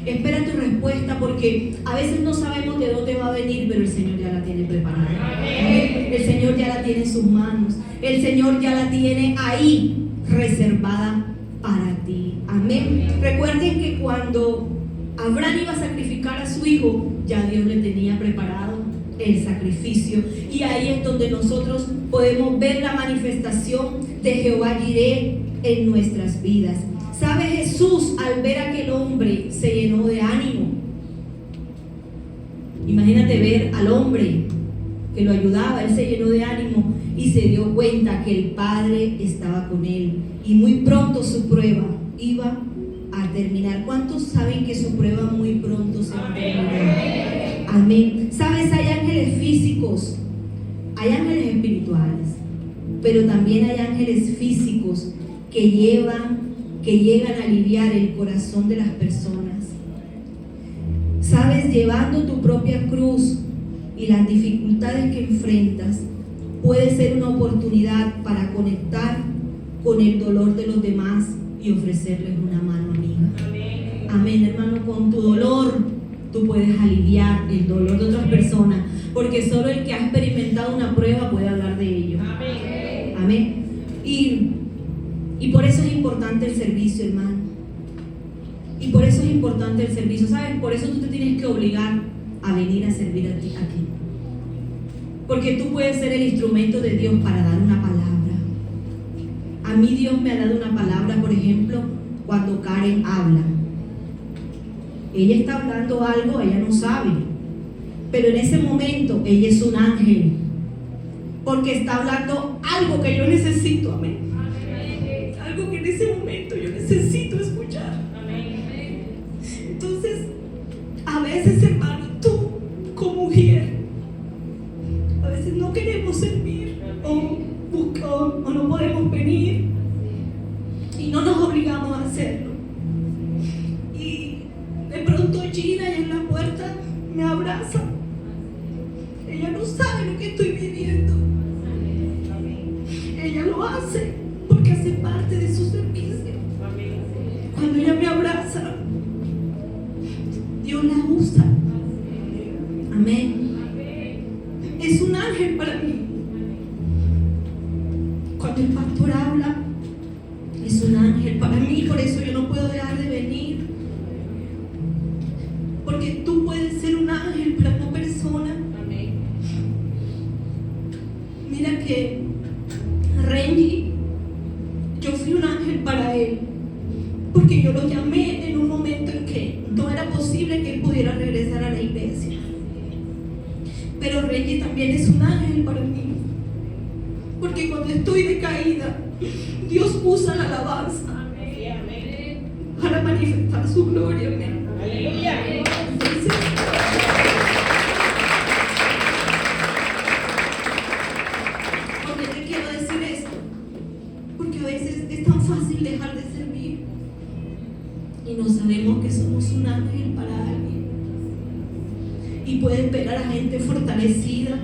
Espera tu respuesta, porque a veces no sabemos de dónde va a venir, pero el Señor ya la tiene preparada. Amén. El Señor ya la tiene en sus manos. El Señor ya la tiene ahí reservada para ti. Amén. Recuerden que cuando Abraham iba a sacrificar a su hijo, ya Dios le tenía preparado el sacrificio. Y ahí es donde nosotros podemos ver la manifestación de Jehová Jireh en nuestras vidas. ¿Sabe? Jesús, al ver a aquel hombre, se llenó de ánimo. Imagínate ver al hombre que lo ayudaba. Él se llenó de ánimo y se dio cuenta que el Padre estaba con él. Y muy pronto su prueba iba a terminar. ¿Cuántos saben que su prueba muy pronto se va a terminar? Amén. ¿Sabes? Hay ángeles físicos, hay ángeles espirituales, pero también hay ángeles físicos que llegan a aliviar el corazón de las personas. Sabes, llevando tu propia cruz y las dificultades que enfrentas, puede ser una oportunidad para conectar con el dolor de los demás y ofrecerles una mano amiga. Amén. Amén, hermano, con tu dolor tú puedes aliviar el dolor de otras personas, porque solo el que ha experimentado una prueba puede hablar de ello. Amén. Amén. Y por eso es importante el servicio, hermano. Y por eso es importante el servicio, ¿sabes? Por eso tú te tienes que obligar a venir a servir a ti aquí. Porque tú puedes ser el instrumento de Dios para dar una palabra. A mí Dios me ha dado una palabra, por ejemplo, cuando Karen habla. Ella está hablando algo, ella no sabe. Pero en ese momento ella es un ángel. Porque está hablando algo que yo necesito, amén. Algo que en ese momento yo necesito escuchar. Entonces, a veces, hermano, tú como mujer, a veces no queremos servir o no podemos venir y no nos obligamos a hacerlo. Y de pronto Gina allá en la puerta me abraza. Ella no sabe lo que estoy viviendo. Ella lo hace porque hace parte de su servicio. Cuando ella me abraza, Dios la usa. Amén. Es un ángel para mí. Cuando el pastor habla, es un ángel para mí. Por eso yo no puedo dejar de venir. Porque tú puedes ser un ángel para una persona. Mira que Renji, yo fui un ángel para él. Porque yo lo llamé en un momento en que no era posible que él pudiera regresar a la iglesia. Pero Reggie también es un ángel para mí. Porque cuando estoy decaída, Dios usa la alabanza para manifestar su gloria. Amén. Aleluya. Entonces, ¿por qué te quiero decir esto? Porque a veces es tan fácil dejar de servir y no sabemos que somos un ángel para alguien. Y puedes ver a la gente fortalecida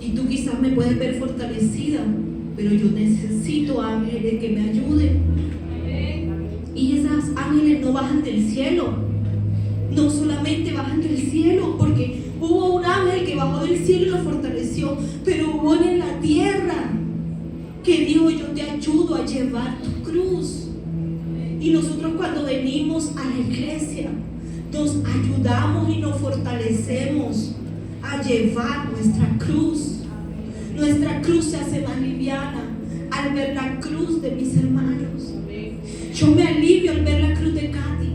y tú quizás me puedes ver fortalecida, pero yo necesito ángeles que me ayuden. Y esos ángeles no bajan del cielo, no solamente bajan del cielo, porque hubo un ángel que bajó del cielo y lo fortaleció, pero hubo en la tierra que dijo: yo te ayudo a llevar tu cruz. Y nosotros cuando venimos a la iglesia nos ayudamos y nos fortalecemos a llevar nuestra cruz. Nuestra cruz se hace más liviana al ver la cruz de mis hermanos. Yo me alivio al ver la cruz de Katy,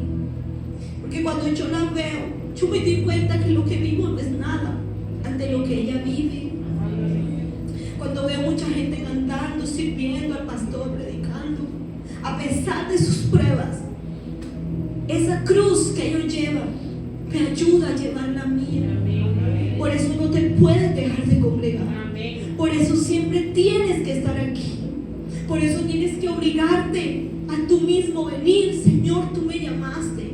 porque cuando yo la veo, yo me doy cuenta que lo que vivo no es nada ante lo que ella vive. Cuando veo mucha gente cantando, sirviendo al pastor, predicando, a pesar de sus pruebas, esa cruz que ellos llevan me ayuda a llevar la mía. Por eso no te puedes dejar de congregar. Por eso siempre tienes que estar aquí. Por eso tienes que obligarte a tú mismo venir. Señor, tú me llamaste.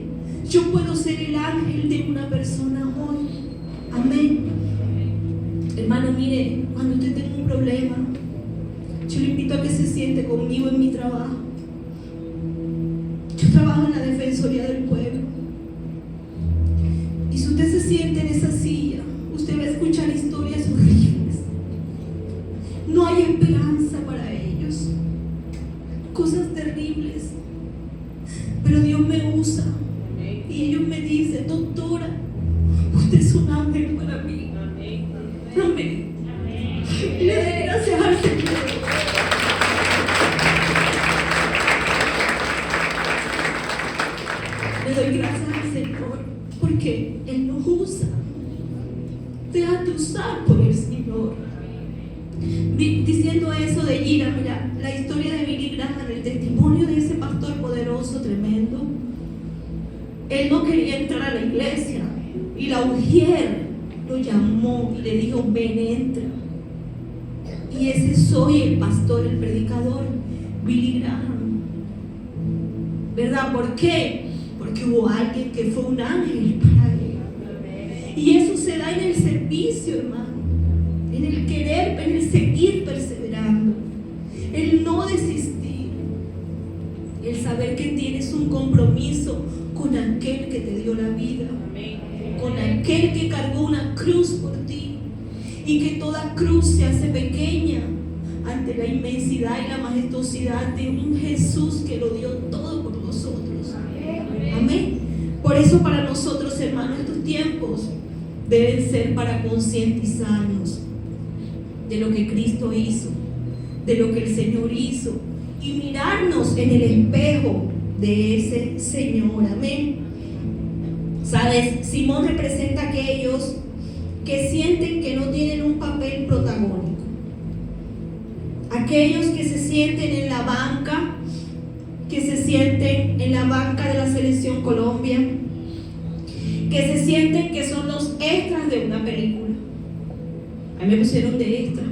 Yo puedo ser el ángel de una persona hoy. Amén. Hermano, mire, cuando usted tenga un problema, yo le invito a que se siente conmigo en mi trabajo. Yo trabajo en la Defensoría del Pueblo. Y si usted se siente en esa silla, usted va a escuchar historias horribles. No hay esperanza para ellos. Cosas terribles. Pero Dios me usa. Y ellos me dicen: doctora, usted es un ángel para mí. Amén. Y le doy gracias al Señor. Le doy gracias al Señor porque Él nos usa. Déjate usar por el Señor. Diciendo eso de Gina, mira, la historia de Billy Graham, el testimonio de ese pastor poderoso, tremendo. Él no quería entrar a la iglesia y la mujer lo llamó y le dijo: ven, entra. Y ese soy el pastor, el predicador, Billy Graham. ¿Verdad? ¿Por qué? Porque hubo alguien que fue un ángel para Y eso se da en el servicio, hermano, en el querer, en el seguir perseverando, el no desistir, el saber que tienes un compromiso con aquel que te dio la vida, con aquel que cargó una cruz por ti, y que toda cruz se hace pequeña ante la inmensidad y la majestuosidad de un Jesús que lo dio todo por nosotros. Amén. Por eso para nosotros, hermanos, estos tiempos deben ser para concientizarnos de lo que Cristo hizo, de lo que el Señor hizo, y mirarnos en el espejo de ese Señor. Amén. ¿Sabes? Simón representa a aquellos que sienten que no tienen un papel protagónico. Aquellos que se sienten en la banca, que se sienten en la banca de la Selección Colombia, que se sienten que son los extras de una película. A mí me pusieron de extra.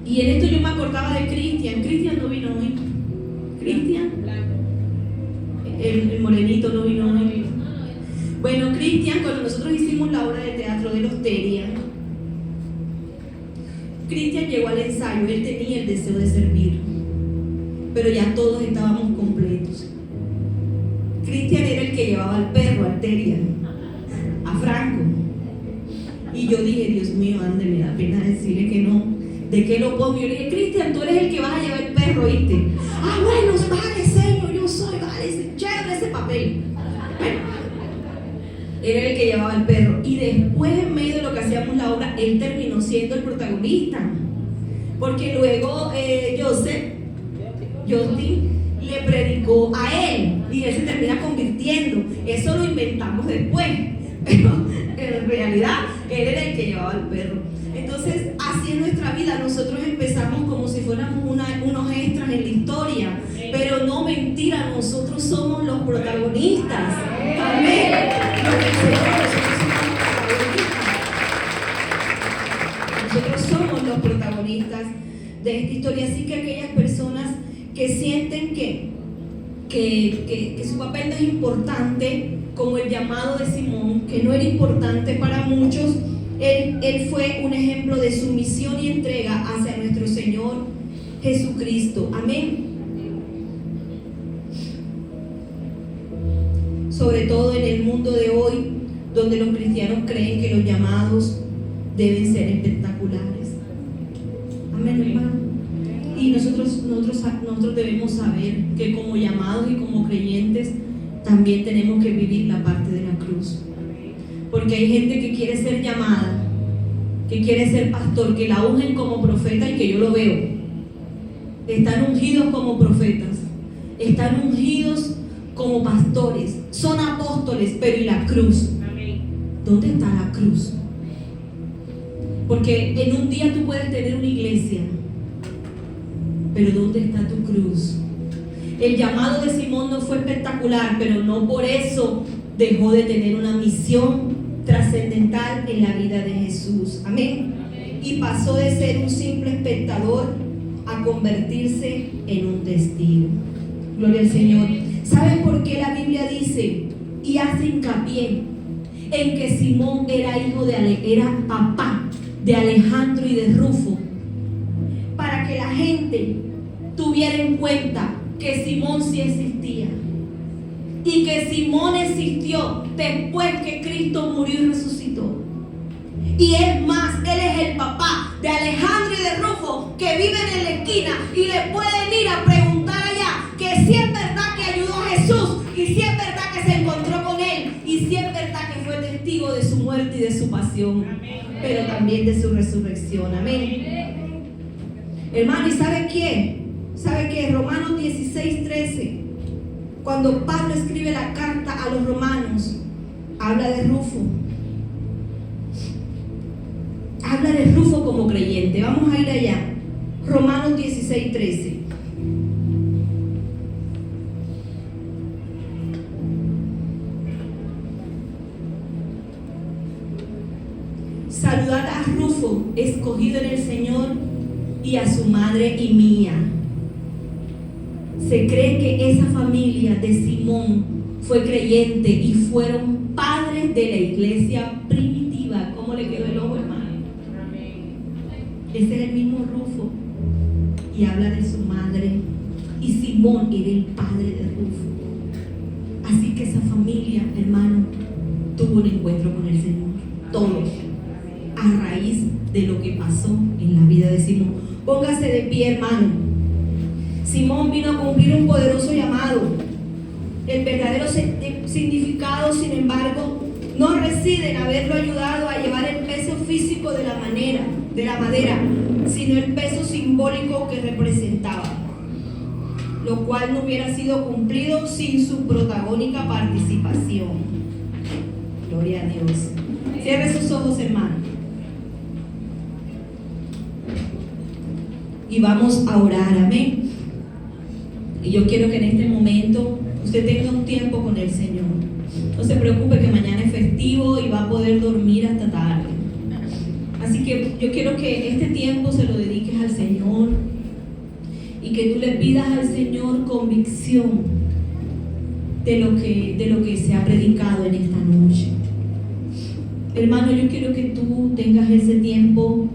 Y en esto yo me acordaba de Cristian. Cristian no vino hoy. Cristian, el morenito no vino hoy. Bueno, Cristian, cuando nosotros hicimos la obra de teatro de los Teria, Cristian llegó al ensayo. Él tenía el deseo de servir, pero ya todos estábamos completos. Cristian era el que llevaba al perro, al Teria, a Franco. Y yo dije, Dios mío, ande, me da pena decirle que no. ¿De qué lo pongo? Yo le dije, Cristian, tú eres el que vas a llevar el perro, ¿viste? Ah, bueno, vale, Señor, yo soy, vale, chévere ese papel. Bueno, era el que llevaba el perro. Y después, en medio de lo que hacíamos la obra, él terminó siendo el protagonista. Porque luego Justin le predicó a él y él se termina convirtiendo. Eso lo inventamos después, pero en realidad él era el que llevaba el perro. Entonces, así es nuestra vida. Nosotros empezamos como si fuéramos unos extras en la historia, pero no, mentira, nosotros somos los protagonistas. Amén. Nosotros somos los protagonistas de esta historia. Así que aquellas personas que sienten que su papel no es importante, como el llamado de Simón, que no era importante para muchos, él fue un ejemplo de sumisión y entrega hacia nuestro Señor Jesucristo. Amén. Sobre todo en el mundo de hoy, donde los cristianos creen que los llamados deben ser espectaculares. Amén, hermano. Y nosotros debemos saber que como llamados y como creyentes también tenemos que vivir la parte de la cruz. Porque hay gente que quiere ser llamada, que quiere ser pastor, que la ungen como profeta, y que yo lo veo. Están ungidos como profetas, están ungidos como pastores, son apóstoles, pero ¿y la cruz? ¿Dónde está la cruz? Porque en un día tú puedes tener una iglesia, pero ¿dónde está tu cruz? El llamado de Simón no fue espectacular, pero no por eso dejó de tener una misión trascendental en la vida de Jesús. Amén. Y pasó de ser un simple espectador a convertirse en un testigo. Gloria al Señor. ¿Saben por qué la Biblia dice y hace hincapié en que Simón era papá de Alejandro y de Rufo? Para que la gente tuviera en cuenta que Simón sí existía, y que Simón existió después que Cristo murió y resucitó. Y es más, él es el papá de Alejandro y de Rufo, que viven en la esquina y le pueden ir a preguntar allá que si es verdad que ayudó a Jesús, y si es verdad que se encontró con él, y si es verdad que fue testigo de su muerte y de su pasión, pero también de su resurrección. Amén. Hermano, ¿y sabe qué? ¿Sabe qué? Romanos 16:13, cuando Pablo escribe la carta a los romanos, habla de Rufo. Habla de Rufo como creyente. Vamos a ir allá. Romanos 16:13. Saludad a Rufo, escogido en el Señor, y a su madre y mía. Se cree que esa familia de Simón fue creyente y fueron padres de la iglesia primitiva. ¿Cómo le quedó el ojo, hermano? Ese era el mismo Rufo. Y habla de su madre. Y Simón era el padre de Rufo. Así que esa familia, hermano, tuvo un encuentro con el Señor. Todos. A raíz de lo que pasó en la vida de Simón. Póngase de pie, hermano. Simón vino a cumplir un poderoso llamado. El verdadero significado, sin embargo, no reside en haberlo ayudado a llevar el peso físico de la madera, sino el peso simbólico que representaba, lo cual no hubiera sido cumplido sin su protagónica participación. Gloria a Dios. Cierre sus ojos, hermano. Y vamos a orar, amén. Y yo quiero que en este momento usted tenga un tiempo con el Señor. No se preocupe que mañana es festivo y va a poder dormir hasta tarde. Así que yo quiero que este tiempo se lo dediques al Señor y que tú le pidas al Señor convicción de lo que se ha predicado en esta noche. Hermano, yo quiero que tú tengas ese tiempo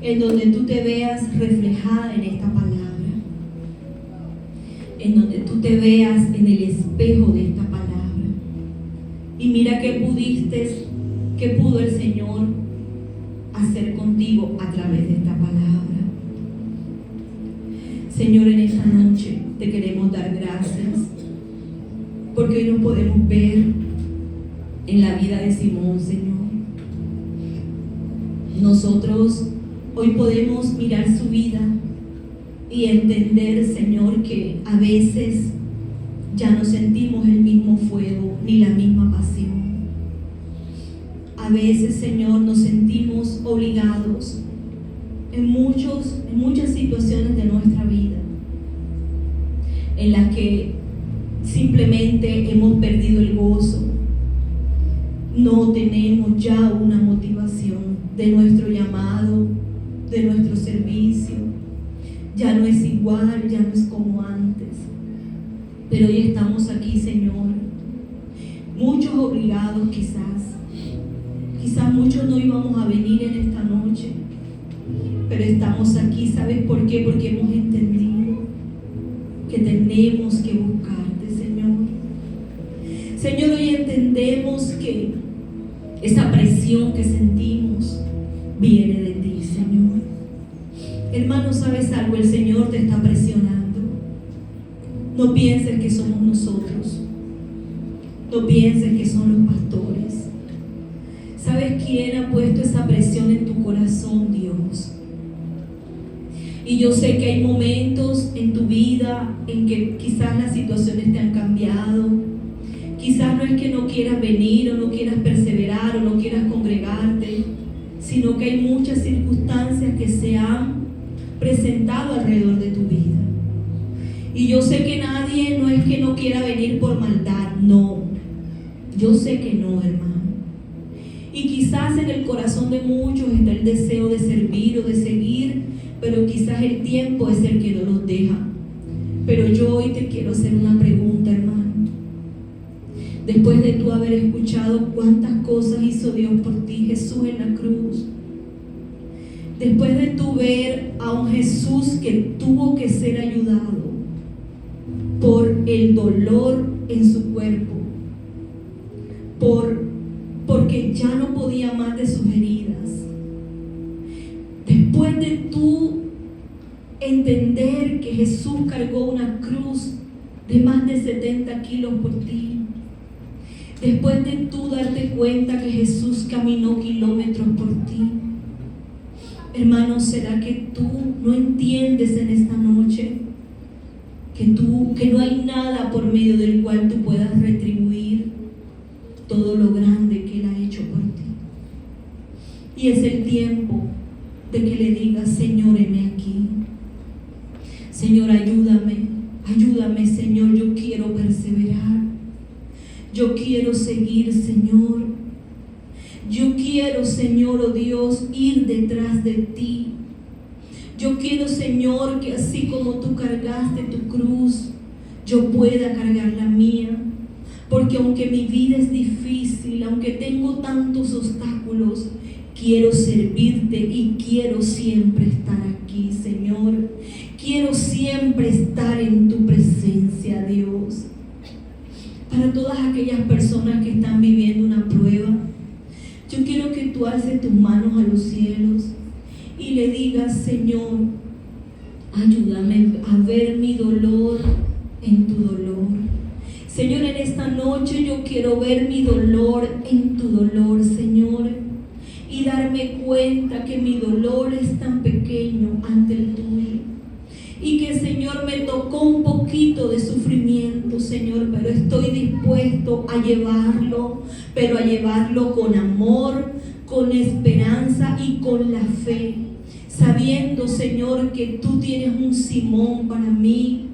en donde tú te veas reflejada en esta palabra, en donde tú te veas en el espejo de esta palabra y mira qué pudo el Señor hacer contigo a través de esta palabra. Señor, en esta noche te queremos dar gracias porque hoy nos podemos ver en la vida de Simón, Señor. Nosotros hoy podemos mirar su vida y entender, Señor, que a veces ya no sentimos el mismo fuego ni la misma pasión. A veces, Señor, nos sentimos obligados en muchas situaciones de nuestra vida en las que simplemente hemos perdido el gozo. No tenemos ya una motivación de nuestro llamado, de nuestro servicio. Ya no es igual, ya no es como antes. Pero hoy estamos aquí, Señor. Muchos obligados quizás muchos no íbamos a venir en esta noche. Pero estamos aquí, ¿sabes por qué? Porque hemos entendido que tenemos que buscarte, Señor. Señor, hoy entendemos que esa presión que sentimos viene de ti, Señor. Hermano, ¿sabes algo? El Señor te está presionando. No pienses que somos nosotros. No pienses que son los pastores. ¿Sabes quién ha puesto esa presión en tu corazón? Dios. Y yo sé que hay momentos en tu vida en que quizás las situaciones te han cambiado. Quizás no es que no quieras venir o no quieras perseverar o no quieras congregarte, sino que hay muchas circunstancias que se han presentado alrededor de tu vida. Y yo sé que nadie no es que no quiera venir por maldad, no. Yo sé que no, hermano. Y quizás en el corazón de muchos está el deseo de servir o de seguir, pero quizás el tiempo es el que no los deja. Pero yo hoy te quiero hacer una pregunta, hermano. Después de tú haber escuchado cuántas cosas hizo Dios por ti, Jesús en la cruz, después de tú ver a un Jesús que tuvo que ser ayudado por el dolor en su cuerpo, porque ya no podía más de sus heridas, después de tú entender que Jesús cargó una cruz de más de 70 kilos por ti, después de tú darte cuenta que Jesús caminó kilómetros por ti, hermano, ¿será que tú no entiendes en esta noche que no hay nada por medio del cual tú puedas retribuir todo lo grande que Él ha hecho por ti? Y es el tiempo de que le digas: Señor, heme aquí. Señor, ayúdame, Señor, yo quiero perseverar. Yo quiero seguir, Señor. Yo quiero, Señor, oh Dios, ir detrás de ti. Yo quiero, Señor, que así como tú cargaste tu cruz, yo pueda cargar la mía. porque aunque mi vida es difícil, aunque tengo tantos obstáculos, quiero servirte y quiero siempre estar aquí, Señor. Quiero siempre estar en tu presencia, Dios. Para todas aquellas personas que están viviendo una prueba, yo quiero que tú alces tus manos a los cielos y le digas: Señor, ayúdame a ver mi dolor en tu dolor. Señor, en esta noche yo quiero ver mi dolor en tu dolor, Señor, y darme cuenta que mi dolor es tan pequeño ante el tuyo. Y que, Señor, me tocó un poquito de sufrimiento, Señor, pero estoy dispuesto a llevarlo, pero a llevarlo con amor, con esperanza y con la fe, sabiendo, Señor, que tú tienes un Simón para mí,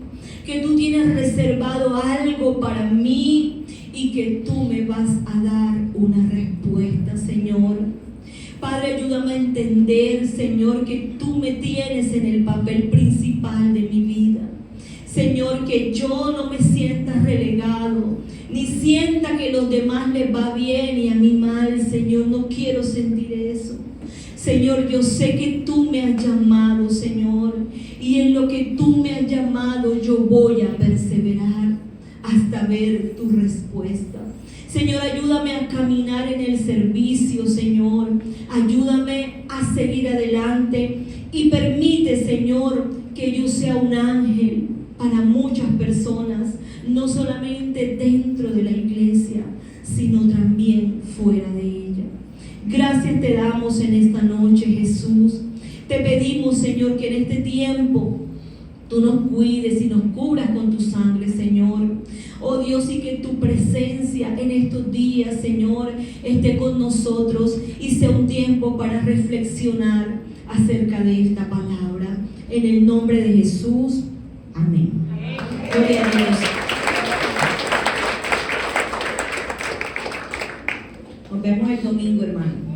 que tú tienes reservado algo para mí y que tú me vas a dar una respuesta, Señor. Padre, ayúdame a entender, Señor, que tú me tienes en el papel principal de mi vida. Señor, que yo no me sienta relegado, ni sienta que a los demás les va bien y a mí mal. Señor, no quiero sentir eso. Señor, yo sé que tú me has llamado, Señor, y en lo que tú me has llamado yo voy a perseverar hasta ver tu respuesta. Señor, ayúdame a caminar en el servicio, Señor. Ayúdame a seguir adelante y permite, Señor, que yo sea un ángel para muchas personas, no solamente dentro de la iglesia, sino también fuera de ella. Gracias te damos en esta noche, Jesús. Te pedimos, Señor, que en este tiempo tú nos cuides y nos cubras con tu sangre, Señor. Oh Dios, y que tu presencia en estos días, Señor, esté con nosotros y sea un tiempo para reflexionar acerca de esta palabra. En el nombre de Jesús, amén. Gloria a Dios. Nos vemos el domingo, hermano.